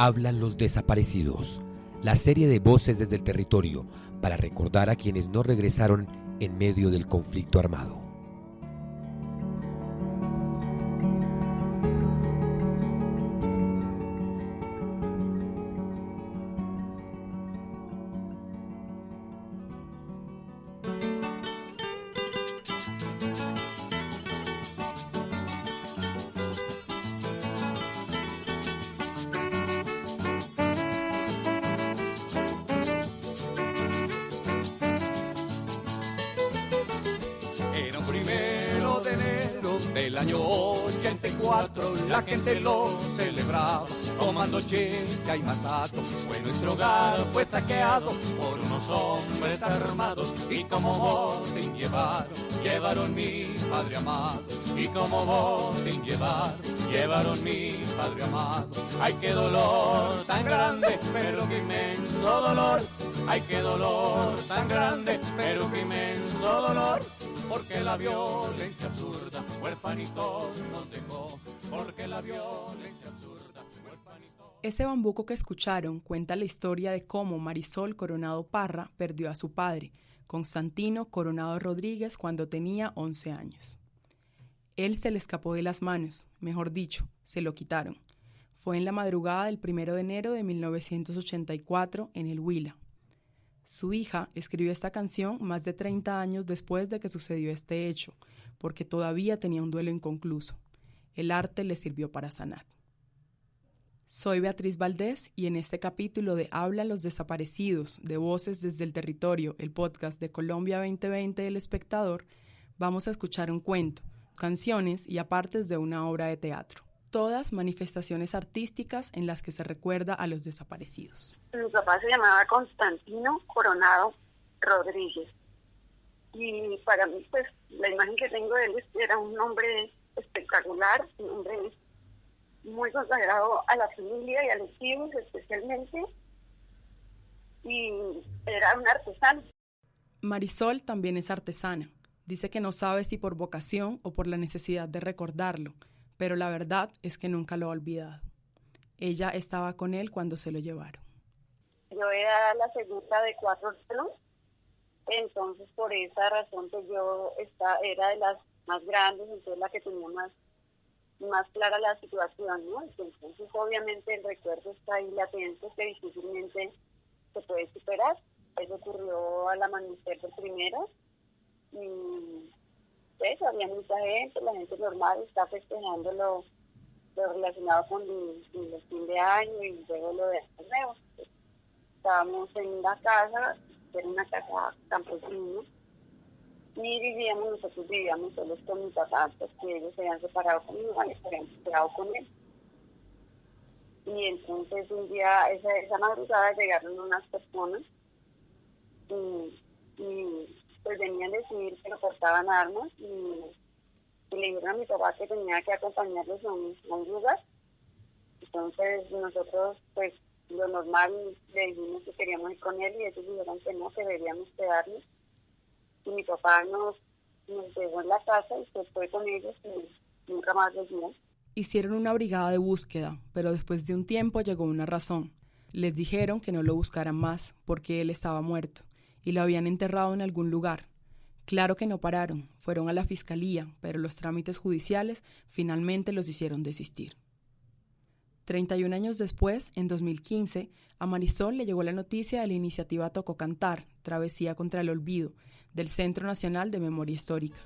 Hablan los desaparecidos, la serie de voces desde el territorio para recordar a quienes no regresaron en medio del conflicto armado. Del año 84 la gente lo celebraba, tomando chicha y masato. Fue nuestro hogar, fue saqueado por unos hombres armados, y como botín llevaron mi padre amado, y como botín llevaron mi padre amado. Ay, qué dolor tan grande, pero qué inmenso dolor. Ay, qué dolor tan grande, pero qué inmenso dolor. Porque la violencia absurda, huerfanitos nos dejó. Porque la violencia absurda, huerfanitos... Ese bambuco que escucharon cuenta la historia de cómo Marisol Coronado Parra perdió a su padre, Constantino Coronado Rodríguez, cuando tenía 11 años. Él se le escapó de las manos, mejor dicho, se lo quitaron. Fue en la madrugada del 1 de enero de 1984 en el Huila. Su hija escribió esta canción más de 30 años después de que sucedió este hecho, porque todavía tenía un duelo inconcluso. El arte le sirvió para sanar. Soy Beatriz Valdés y en este capítulo de Hablan los desaparecidos, de Voces desde el Territorio, el podcast de Colombia 2020 del Espectador, vamos a escuchar un cuento, canciones y apartes de una obra de teatro. Todas manifestaciones artísticas en las que se recuerda a los desaparecidos. Mi papá se llamaba Constantino Coronado Rodríguez. Y para mí, pues, la imagen que tengo de él era un hombre espectacular, un hombre muy consagrado a la familia y a los hijos especialmente. Y era un artesano. Marisol también es artesana. Dice que no sabe si por vocación o por la necesidad de recordarlo, pero la verdad es que nunca lo ha olvidado. Ella estaba con él cuando se lo llevaron. Yo era la segunda de 4 hermanos, entonces por esa razón pues yo era de las más grandes, entonces la que tenía más clara la situación, ¿no? Entonces obviamente el recuerdo está ahí latente, que difícilmente se puede superar. Eso ocurrió al amanecer del primero, y pues había mucha gente, la gente normal está festejando lo relacionado con el fin de año y luego lo de año nuevo. Estábamos en la casa, era una casa campesina, y nosotros vivíamos solos con mi papá, porque ellos se habían separado con mi mamá y se habían separado con él. Y entonces un día, esa madrugada, llegaron unas personas y pues venían a decir que nos portaban armas y le dijeron a mi papá que tenía que acompañarlos a un lugar. Entonces nosotros, pues lo normal, le dijimos que queríamos ir con él y ellos dijeron que no, que deberíamos quedarnos. Y mi papá nos dejó en la casa y pues fue con ellos y nunca más los vimos. Hicieron una brigada de búsqueda, pero después de un tiempo llegó una razón. Les dijeron que no lo buscaran más porque él estaba muerto y lo habían enterrado en algún lugar. Claro que no pararon, fueron a la fiscalía, pero los trámites judiciales finalmente los hicieron desistir. 31 años después, en 2015, a Marisol le llegó la noticia de la iniciativa Tocó Cantar, Travesía contra el Olvido, del Centro Nacional de Memoria Histórica.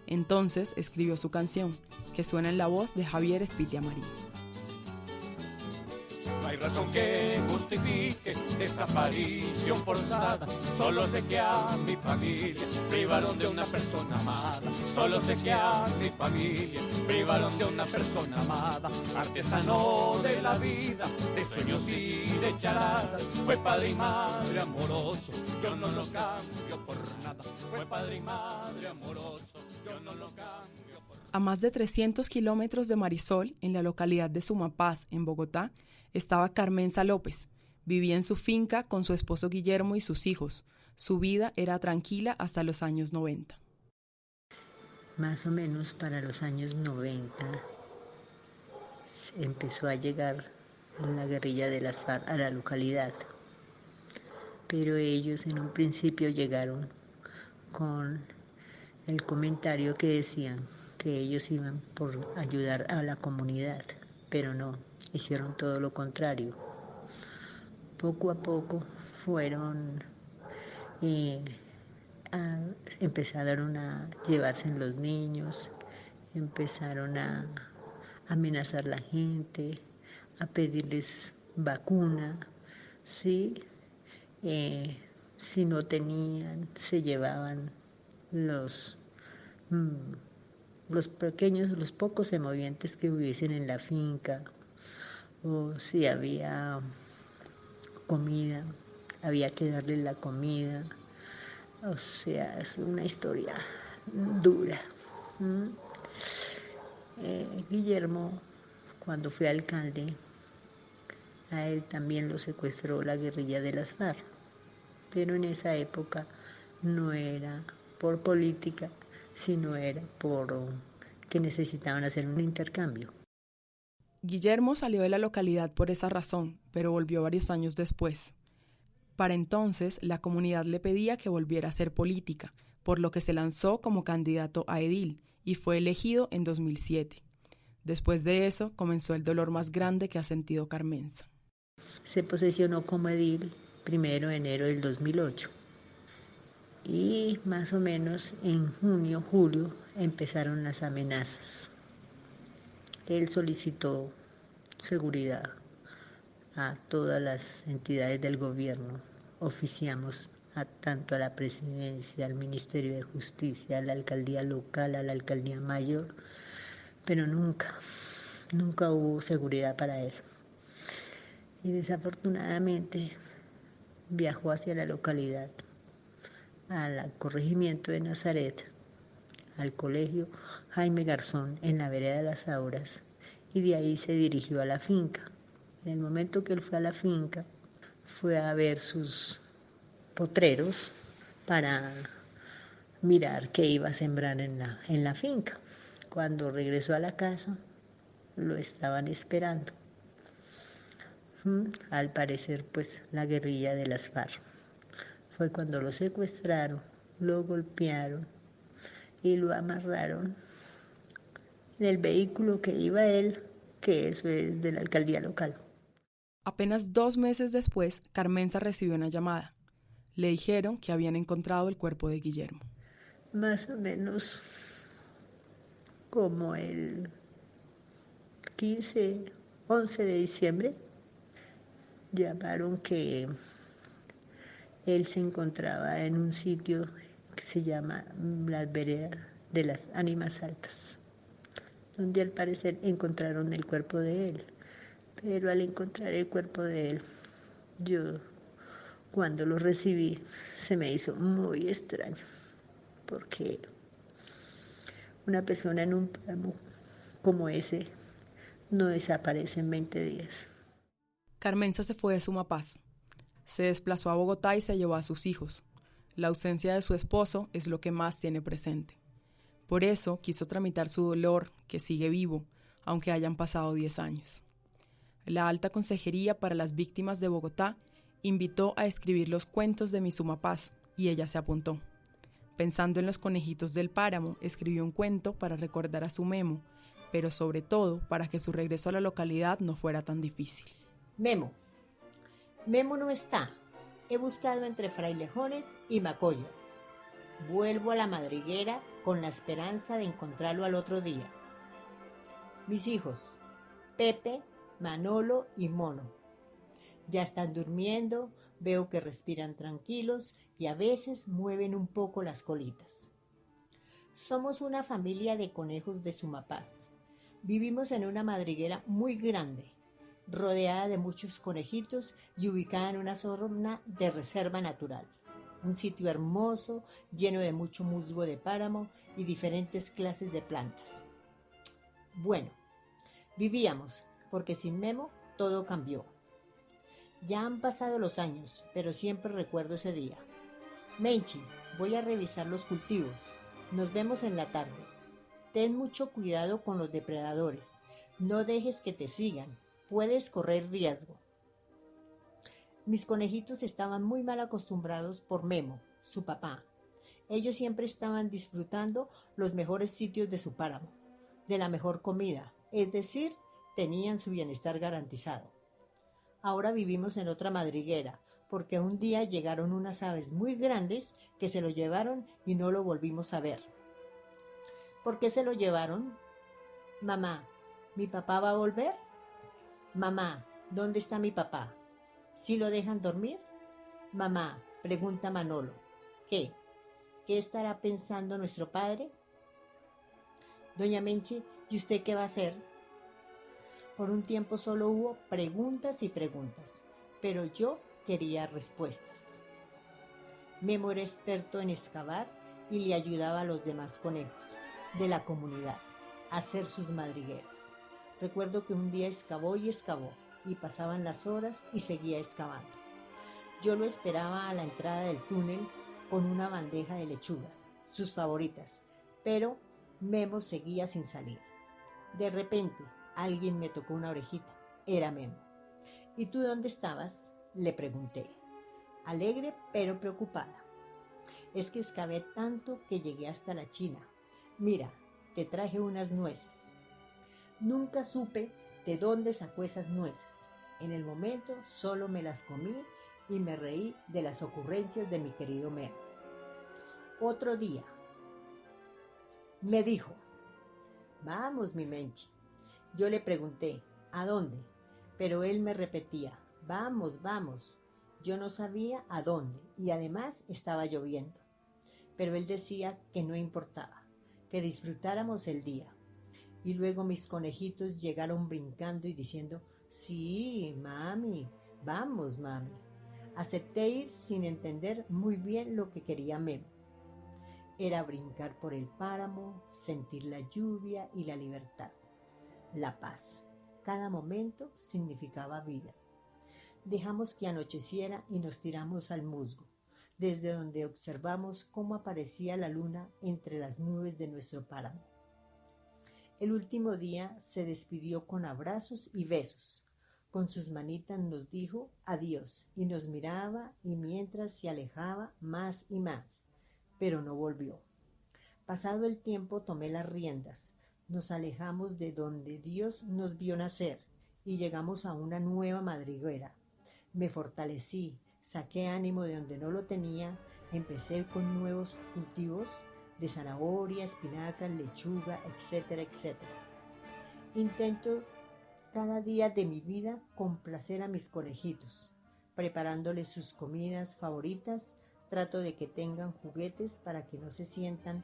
Entonces escribió su canción, que suena en la voz de Javier Espitia Marín. No hay razón que justifique desaparición forzada. Solo sé que a mi familia privaron de una persona amada. Solo sé que a mi familia privaron de una persona amada. Artesano de la vida, de sueños y de charadas. Fue padre y madre amoroso, yo no lo cambio por nada. Fue padre y madre amoroso, yo no lo cambio por nada. A más de 300 kilómetros de Marisol, en la localidad de Sumapaz, en Bogotá, estaba Carmenza López. Vivía en su finca con su esposo Guillermo y sus hijos. Su vida era tranquila hasta los años 90. Más o menos para los años 90 empezó a llegar la guerrilla de las FARC a la localidad. Pero ellos en un principio llegaron con el comentario que decían que ellos iban por ayudar a la comunidad, pero no, hicieron todo lo contrario. Poco a poco fueron, empezaron a llevarse los niños, empezaron a amenazar a la gente, a pedirles vacuna, ¿sí? Si no tenían, se llevaban los pequeños, los pocos semovientes que hubiesen en la finca, o si había comida, había que darle la comida. O sea, es una historia dura. Guillermo, cuando fue alcalde, a él también lo secuestró la guerrilla de las FARC, pero en esa época no era por política, sino era por que necesitaban hacer un intercambio. Guillermo salió de la localidad por esa razón, pero volvió varios años después. Para entonces, la comunidad le pedía que volviera a hacer política, por lo que se lanzó como candidato a edil y fue elegido en 2007. Después de eso, comenzó el dolor más grande que ha sentido Carmenza. Se posesionó como edil 1 de enero del 2008 y más o menos en junio, julio empezaron las amenazas. Él solicitó seguridad a todas las entidades del gobierno, oficiamos tanto a la presidencia, al Ministerio de Justicia, a la alcaldía local, a la alcaldía mayor, pero nunca hubo seguridad para él. Y desafortunadamente viajó hacia la localidad, al corregimiento de Nazaret, al colegio Jaime Garzón en la vereda de las Auras, y de ahí se dirigió a la finca. En el momento que él fue a la finca, fue a ver sus potreros para mirar qué iba a sembrar en la finca. Cuando regresó a la casa, lo estaban esperando. Al parecer, pues, la guerrilla de las FARC. Fue cuando lo secuestraron, lo golpearon y lo amarraron en el vehículo que iba él, que eso es de la alcaldía local. Apenas 2 meses después, Carmenza recibió una llamada. Le dijeron que habían encontrado el cuerpo de Guillermo. Más o menos como el 15, 11 de diciembre, llamaron que él se encontraba en un sitio que se llama las veredas de las Ánimas Altas, donde al parecer encontraron el cuerpo de él. Pero al encontrar el cuerpo de él, yo cuando lo recibí se me hizo muy extraño, porque una persona en un páramo como ese no desaparece en 20 días. Carmenza se fue de Sumapaz. Se desplazó a Bogotá y se llevó a sus hijos. La ausencia de su esposo es lo que más tiene presente. Por eso quiso tramitar su dolor, que sigue vivo, aunque hayan pasado 10 años. La Alta Consejería para las Víctimas de Bogotá invitó a escribir los cuentos de mi Sumapaz y ella se apuntó. Pensando en los conejitos del páramo, escribió un cuento para recordar a su Memo, pero sobre todo para que su regreso a la localidad no fuera tan difícil. Memo no está. He buscado entre frailejones y macollas. Vuelvo a la madriguera con la esperanza de encontrarlo al otro día. Mis hijos, Pepe, Manolo y Mono, ya están durmiendo, veo que respiran tranquilos y a veces mueven un poco las colitas. Somos una familia de conejos de Sumapaz. Vivimos en una madriguera muy grande, rodeada de muchos conejitos y ubicada en una zona de reserva natural. Un sitio hermoso, lleno de mucho musgo de páramo y diferentes clases de plantas. Bueno, vivíamos, porque sin Memo todo cambió. Ya han pasado los años, pero siempre recuerdo ese día. Menchi, voy a revisar los cultivos. Nos vemos en la tarde. Ten mucho cuidado con los depredadores. No dejes que te sigan. puedes correr riesgo. Mis conejitos estaban muy mal acostumbrados por Memo, su papá. Ellos siempre estaban disfrutando los mejores sitios de su páramo, de la mejor comida, es decir, tenían su bienestar garantizado. Ahora vivimos en otra madriguera, porque un día llegaron unas aves muy grandes que se lo llevaron y no lo volvimos a ver. ¿Por qué se lo llevaron? Mamá, ¿mi papá va a volver? Mamá, ¿dónde está mi papá? ¿Sí lo dejan dormir? Mamá, pregunta Manolo, ¿qué? ¿Qué estará pensando nuestro padre? Doña Menche, ¿y usted qué va a hacer? Por un tiempo solo hubo preguntas y preguntas, pero yo quería respuestas. Memo era experto en excavar y le ayudaba a los demás conejos de la comunidad a hacer sus madrigueras. Recuerdo que un día excavó y pasaban las horas y seguía excavando. Yo lo esperaba a la entrada del túnel con una bandeja de lechugas, sus favoritas, pero Memo seguía sin salir. De repente, alguien me tocó una orejita. Era Memo. ¿Y tú dónde estabas?, le pregunté, alegre pero preocupada. Es que excavé tanto que llegué hasta la China. Mira, te traje unas nueces. Nunca supe de dónde sacó esas nueces. En el momento solo me las comí y me reí de las ocurrencias de mi querido Memo. Otro día me dijo, vamos, mi Menchi. Yo le pregunté, ¿a dónde? Pero él me repetía, vamos, vamos. Yo no sabía a dónde y además estaba lloviendo. Pero él decía que no importaba, que disfrutáramos el día. Y luego mis conejitos llegaron brincando y diciendo, sí, mami, vamos, mami. Acepté ir sin entender muy bien lo que quería Memo. Era brincar por el páramo, sentir la lluvia y la libertad, la paz. Cada momento significaba vida. Dejamos que anocheciera y nos tiramos al musgo, desde donde observamos cómo aparecía la luna entre las nubes de nuestro páramo. El último día se despidió con abrazos y besos. Con sus manitas nos dijo adiós y nos miraba y mientras se alejaba más y más, pero no volvió. Pasado el tiempo tomé las riendas. Nos alejamos de donde Dios nos vio nacer y llegamos a una nueva madriguera. Me fortalecí, saqué ánimo de donde no lo tenía, empecé con nuevos cultivos de zanahoria, espinacas, lechuga, etcétera, etcétera. Intento cada día de mi vida complacer a mis conejitos, preparándoles sus comidas favoritas. Trato de que tengan juguetes para que no sientan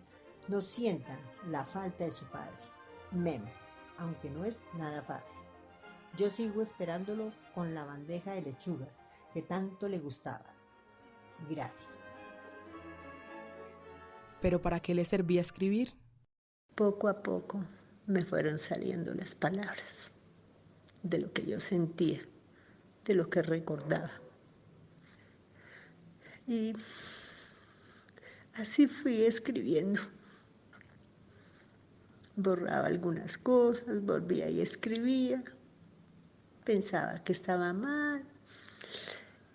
la falta de su padre, Memo, aunque no es nada fácil. Yo sigo esperándolo con la bandeja de lechugas que tanto le gustaba. Gracias. ¿Pero para qué le servía escribir? Poco a poco me fueron saliendo las palabras de lo que yo sentía, de lo que recordaba. Y así fui escribiendo. Borraba algunas cosas, volvía y escribía. Pensaba que estaba mal.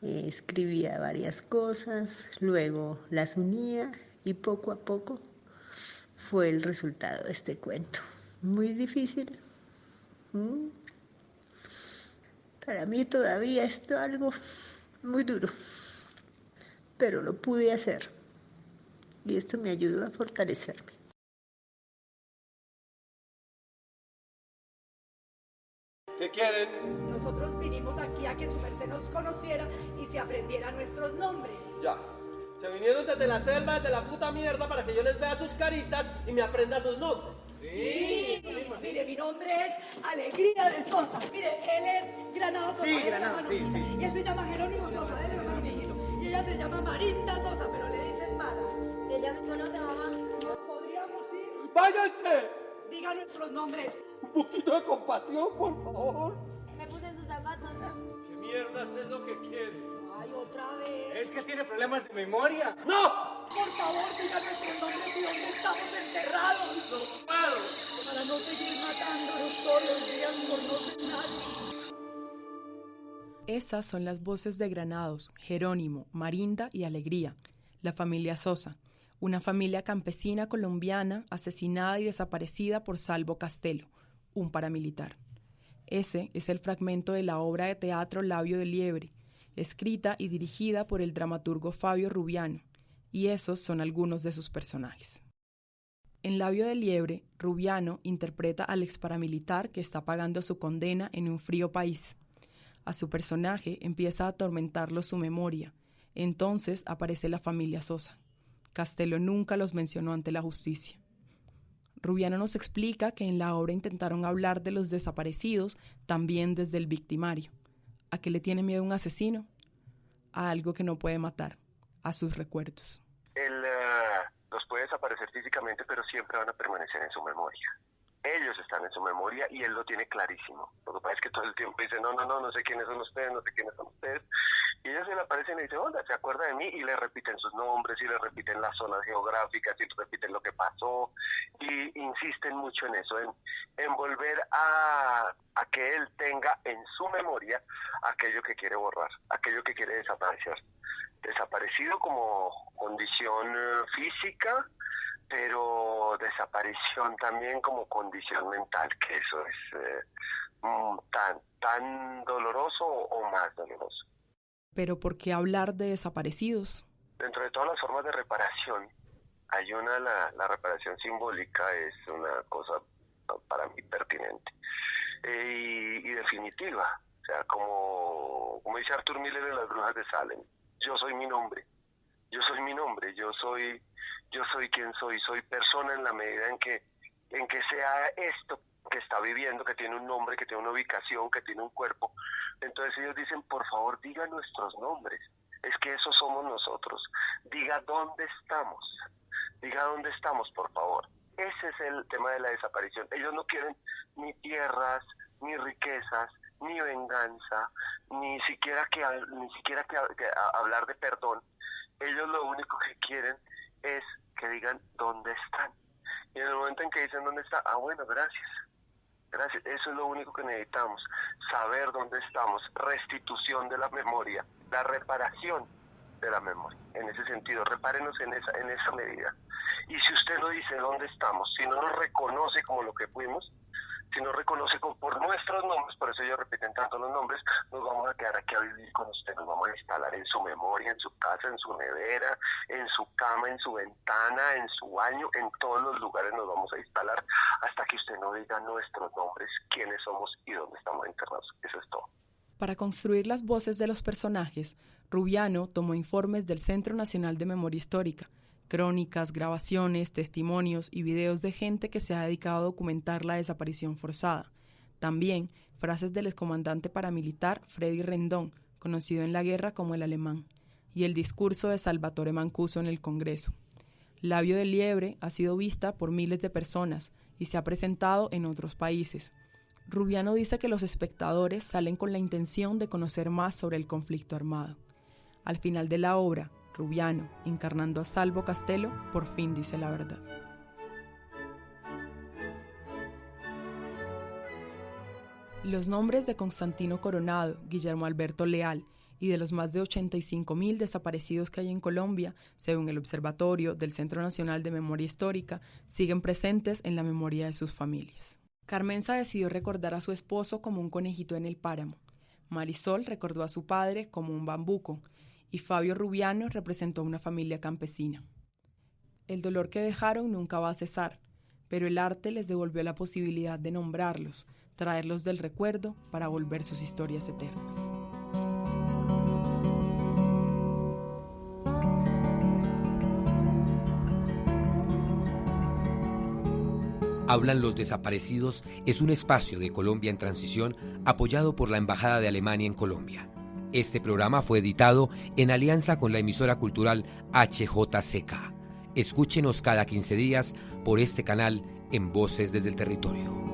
Escribía varias cosas, luego las unía y poco a poco fue el resultado de este cuento. Muy difícil. Para mí todavía es algo muy duro, pero lo pude hacer y esto me ayudó a fortalecerme. ¿Qué quieren? Nosotros vinimos aquí a que su merced nos conociera y se aprendiera nuestros nombres. Ya. Se vinieron desde la selva, desde la puta mierda, para que yo les vea sus caritas y me aprenda sus nombres. Sí. Mire, mi nombre es Alegría de Sosa. Mire, él es Granado Sosa. Sí, Granado, sí. Y él se llama Jerónimo Sosa, él es hermano viejito. Y ella se llama Marinda Sosa, pero le dicen Mara. Ella me conoce, mamá. ¿Podríamos ir? ¡Váyanse! Diga nuestros nombres. Un poquito de compasión, por favor. Me puse sus zapatos. ¿Qué mierdas es lo que quiere? Ay, otra vez. Es que tiene problemas de memoria. ¡No! Por favor, diga nuestros nombres y dónde estamos enterrados. ¡No puedo! Para no seguir matándonos todos los días por no ser nadie. Esas son las voces de Granados, Jerónimo, Marinda y Alegría, la familia Sosa, una familia campesina colombiana asesinada y desaparecida por Salvo Castelo, un paramilitar. Ese es el fragmento de la obra de teatro Labio de Liebre, escrita y dirigida por el dramaturgo Fabio Rubiano, y esos son algunos de sus personajes. En Labio de Liebre, Rubiano interpreta al exparamilitar que está pagando su condena en un frío país. A su personaje empieza a atormentarlo su memoria. Entonces aparece la familia Sosa. Castelo nunca los mencionó ante la justicia. Rubiano nos explica que en la obra intentaron hablar de los desaparecidos también desde el victimario. ¿A qué le tiene miedo un asesino? A algo que no puede matar, a sus recuerdos. Él los puede desaparecer físicamente, pero siempre van a permanecer en su memoria. Ellos están en su memoria y él lo tiene clarísimo. Lo que pasa es que todo el tiempo dice, no sé quiénes son ustedes, no sé quiénes son ustedes. Y ellos se le aparecen y dicen, hola, ¿se acuerda de mí? Y le repiten sus nombres, y le repiten las zonas geográficas, y le repiten lo que pasó. Y insisten mucho en eso, en volver a que él tenga en su memoria aquello que quiere borrar, aquello que quiere desaparecer. Desaparecido como condición física, pero desaparición también como condición mental, que eso es tan doloroso o más doloroso. ¿Pero por qué hablar de desaparecidos? Dentro de todas las formas de reparación, hay la reparación simbólica es una cosa para mí pertinente y definitiva. O sea, como dice Arthur Miller en Las Brujas de Salem, yo soy mi nombre, yo soy quien soy persona en la medida en que sea esto que está viviendo, que tiene un nombre, que tiene una ubicación, que tiene un cuerpo. Entonces ellos dicen, por favor, diga nuestros nombres, es que eso somos nosotros, diga dónde estamos, por favor. Ese es el tema de la desaparición. Ellos no quieren ni tierras, ni riquezas, ni venganza, ni siquiera que hablar de perdón. Ellos lo único que quieren es que digan dónde están. Y en el momento en que dicen dónde está, bueno, gracias. Eso es lo único que necesitamos, saber dónde estamos, restitución de la memoria, la reparación de la memoria. En ese sentido, repárenos en esa medida. Y si usted no dice dónde estamos, si no nos reconoce como lo que fuimos, si no reconoce por nuestros nombres, por eso ellos repiten tanto los nombres, nos vamos a quedar aquí a vivir con usted, nos vamos a instalar en su memoria, en su casa, en su nevera, en su cama, en su ventana, en su baño, en todos los lugares nos vamos a instalar hasta que usted no diga nuestros nombres, quiénes somos y dónde estamos enterrados. Eso es todo. Para construir las voces de los personajes, Rubiano tomó informes del Centro Nacional de Memoria Histórica, crónicas, grabaciones, testimonios y videos de gente que se ha dedicado a documentar la desaparición forzada. También frases del excomandante paramilitar Freddy Rendón, conocido en la guerra como el Alemán, y el discurso de Salvatore Mancuso en el Congreso. Labio de Liebre ha sido vista por miles de personas y se ha presentado en otros países. Rubiano dice que los espectadores salen con la intención de conocer más sobre el conflicto armado. Al final de la obra, Rubiano, encarnando a Salvo Castelo, por fin dice la verdad. Los nombres de Constantino Coronado, Guillermo Alberto Leal y de los más de 85.000 desaparecidos que hay en Colombia, según el Observatorio del Centro Nacional de Memoria Histórica, siguen presentes en la memoria de sus familias. Carmenza decidió recordar a su esposo como un conejito en el páramo. Marisol recordó a su padre como un bambuco, y Fabio Rubiano representó a una familia campesina. El dolor que dejaron nunca va a cesar, pero el arte les devolvió la posibilidad de nombrarlos, traerlos del recuerdo para volver sus historias eternas. Hablan los desaparecidos es un espacio de Colombia en transición apoyado por la Embajada de Alemania en Colombia. Este programa fue editado en alianza con la emisora cultural HJCK. Escúchenos cada 15 días por este canal en Voces desde el Territorio.